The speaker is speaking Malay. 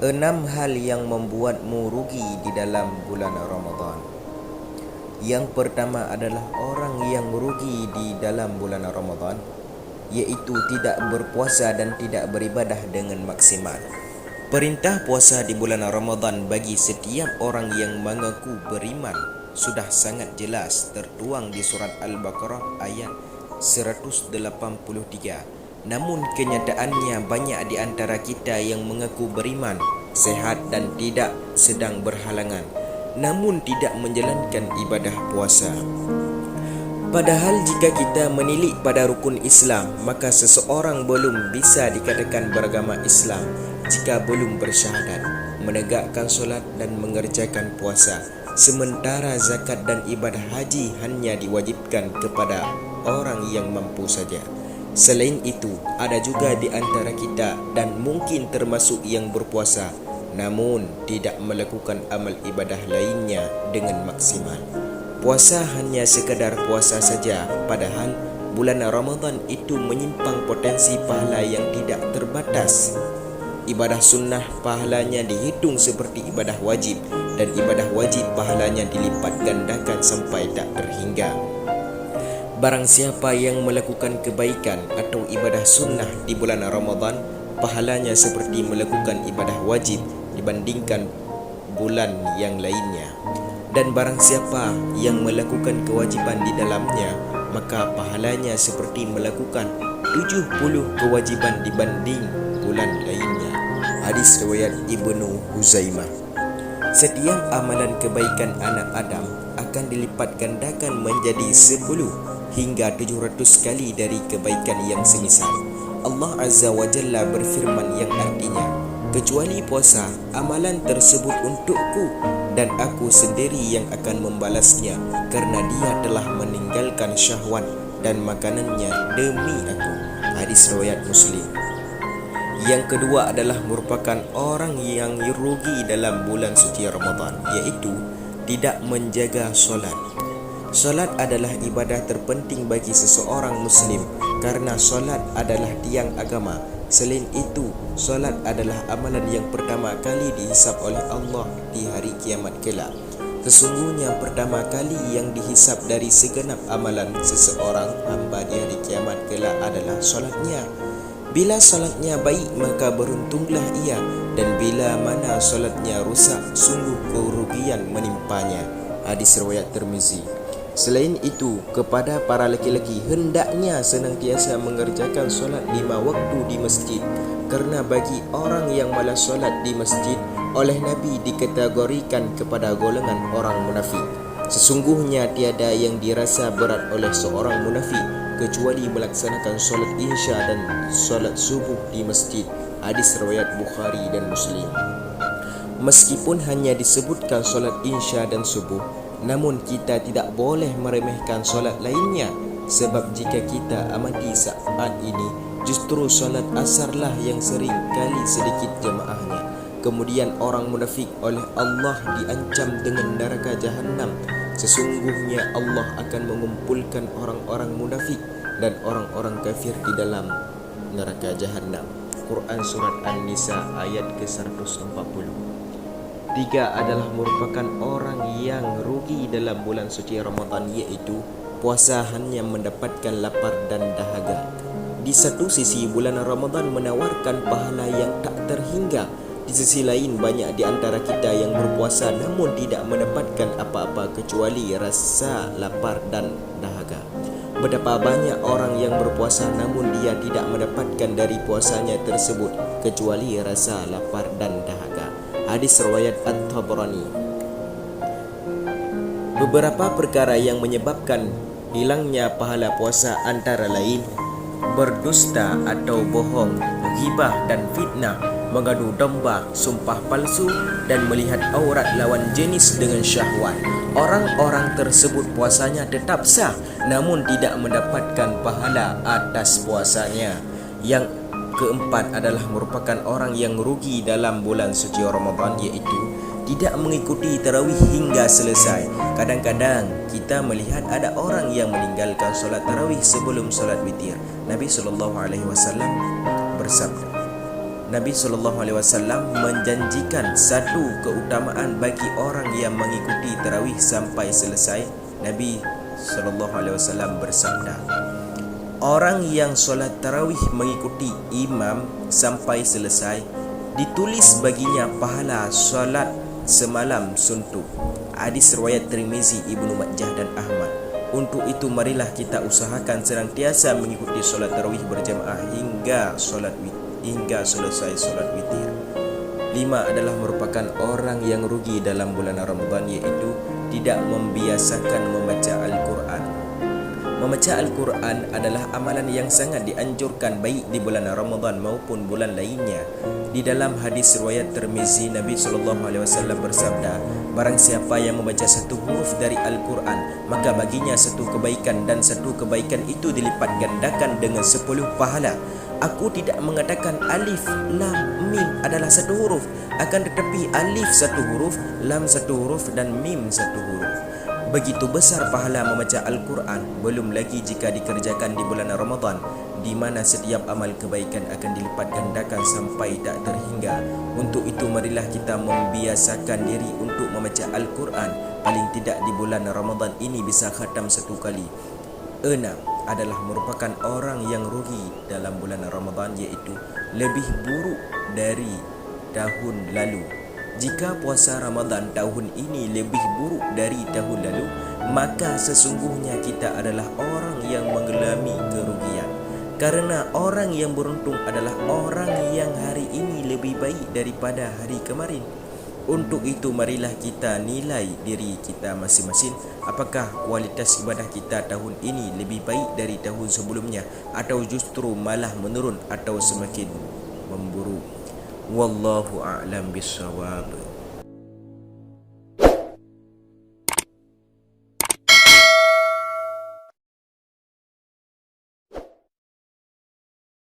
6 hal yang membuatmu rugi di dalam bulan Ramadan. Yang pertama adalah orang yang rugi di dalam bulan Ramadan, iaitu tidak berpuasa dan tidak beribadah dengan maksimal. Perintah puasa di bulan Ramadan bagi setiap orang yang mengaku beriman sudah sangat jelas tertuang di surat Al-Baqarah ayat 183. Namun kenyataannya banyak di antara kita yang mengaku beriman, sehat dan tidak sedang berhalangan, namun tidak menjalankan ibadah puasa. Padahal jika kita menilik pada rukun Islam, maka seseorang belum bisa dikatakan beragama Islam jika belum bersyahadat, menegakkan solat dan mengerjakan puasa. Sementara zakat dan ibadah haji hanya diwajibkan kepada orang yang mampu saja. Selain itu, ada juga di antara kita dan mungkin termasuk yang berpuasa namun tidak melakukan amal ibadah lainnya dengan maksimal. Puasa hanya sekadar puasa saja, padahal bulan Ramadan itu menyimpan potensi pahala yang tidak terbatas. Ibadah sunnah pahalanya dihitung seperti ibadah wajib, dan ibadah wajib pahalanya dilipat gandakan sampai tak terhingga. Barang siapa yang melakukan kebaikan atau ibadah sunnah di bulan Ramadan, pahalanya seperti melakukan ibadah wajib dibandingkan bulan yang lainnya. Dan barang siapa yang melakukan kewajiban di dalamnya, maka pahalanya seperti melakukan 70 kewajiban dibanding bulan lainnya. Hadis riwayat Ibnu Huzaimah. Setiap amalan kebaikan anak Adam akan dilipat gandakan menjadi 10 hingga 700 kali dari kebaikan yang semisal. Allah Azza wa Jalla berfirman yang artinya, kecuali puasa, amalan tersebut untukku dan aku sendiri yang akan membalasnya, karena dia telah meninggalkan syahwat dan makanannya demi aku. Hadis riwayat Muslim. Yang kedua adalah merupakan orang yang rugi dalam bulan suci Ramadan, iaitu tidak menjaga solat. Solat adalah ibadah terpenting bagi seseorang Muslim karena solat adalah tiang agama. Selain itu, solat adalah amalan yang pertama kali dihisab oleh Allah di hari kiamat kelak. Sesungguhnya pertama kali yang dihisab dari segenap amalan seseorang hamba di hari kiamat kelak adalah solatnya. Bila solatnya baik, maka beruntunglah ia, dan bila mana solatnya rusak, sungguh kerugian menimpanya. Hadis riwayat Tirmizi. Selain itu, kepada para lelaki hendaknya senantiasa mengerjakan solat 5 waktu di masjid, kerana bagi orang yang malas solat di masjid, oleh Nabi dikategorikan kepada golongan orang munafik. Sesungguhnya tiada yang dirasa berat oleh seorang munafik kecuali melaksanakan solat isya dan solat subuh di masjid. Hadis riwayat Bukhari dan Muslim. Meskipun hanya disebutkan solat isya dan subuh, namun kita tidak boleh meremehkan solat lainnya, sebab jika kita amati saat ini, justru solat asarlah yang sering kali sedikit jemaahnya. Kemudian orang munafik oleh Allah diancam dengan neraka jahanam. Sesungguhnya Allah akan mengumpulkan orang-orang munafik dan orang-orang kafir di dalam neraka jahanam. Quran Surat An-Nisa ayat ke-140. 3 adalah merupakan orang yang rugi dalam bulan suci Ramadan, iaitu puasa hanya mendapatkan lapar dan dahaga. Di satu sisi bulan Ramadan menawarkan pahala yang tak terhingga. Di sisi lain banyak di antara kita yang berpuasa namun tidak mendapatkan apa-apa kecuali rasa lapar dan dahaga. Betapa banyak orang yang berpuasa namun dia tidak mendapatkan dari puasanya tersebut kecuali rasa lapar dan dahaga. Hadis riwayat At-Tabrani. Beberapa perkara yang menyebabkan hilangnya pahala puasa antara lain berdusta atau bohong, ghibah dan fitnah, mengadu domba, sumpah palsu, dan melihat aurat lawan jenis dengan syahwat. Orang-orang tersebut puasanya tetap sah namun tidak mendapatkan pahala atas puasanya. Yang keempat adalah merupakan orang yang rugi dalam bulan suci Ramadan, iaitu tidak mengikuti tarawih hingga selesai. Kadang-kadang kita melihat ada orang yang meninggalkan solat tarawih sebelum solat witir. Nabi SAW bersabda, Nabi SAW menjanjikan satu keutamaan bagi orang yang mengikuti tarawih sampai selesai. Nabi SAW bersabda, orang yang solat tarawih mengikuti imam sampai selesai, ditulis baginya pahala solat semalam suntuk. Hadis riwayat Tirmizi, Ibnu Majah dan Ahmad. Untuk itu marilah kita usahakan senantiasa mengikuti solat tarawih berjamaah hingga selesai solat witir. 5 adalah merupakan orang yang rugi dalam bulan Ramadan, yaitu tidak membiasakan membaca Al-Quran. Membaca Al-Quran adalah amalan yang sangat dianjurkan baik di bulan Ramadan maupun bulan lainnya. Di dalam hadis riwayat Tirmizi, Nabi SAW bersabda, barang siapa yang membaca satu huruf dari Al-Quran, maka baginya satu kebaikan, dan satu kebaikan itu dilipat gandakan dengan 10 pahala. Aku tidak mengatakan alif, lam, mim adalah satu huruf, akan tetapi alif satu huruf, lam satu huruf, dan mim satu huruf. Begitu besar pahala membaca Al-Quran, belum lagi jika dikerjakan di bulan Ramadan, di mana setiap amal kebaikan akan dilipat gandakan sampai tak terhingga. Untuk itu marilah kita membiasakan diri untuk membaca Al-Quran. Paling tidak di bulan Ramadan ini bisa khatam 1 kali. 6 adalah merupakan orang yang rugi dalam bulan Ramadan, iaitu lebih buruk dari tahun lalu. Jika puasa Ramadan tahun ini lebih buruk dari tahun lalu, maka sesungguhnya kita adalah orang yang mengalami kerugian. Karena orang yang beruntung adalah orang yang hari ini lebih baik daripada hari kemarin. Untuk itu marilah kita nilai diri kita masing-masing, apakah kualitas ibadah kita tahun ini lebih baik dari tahun sebelumnya, atau justru malah menurun atau semakin memburuk. Wallahu a'lam bissawab.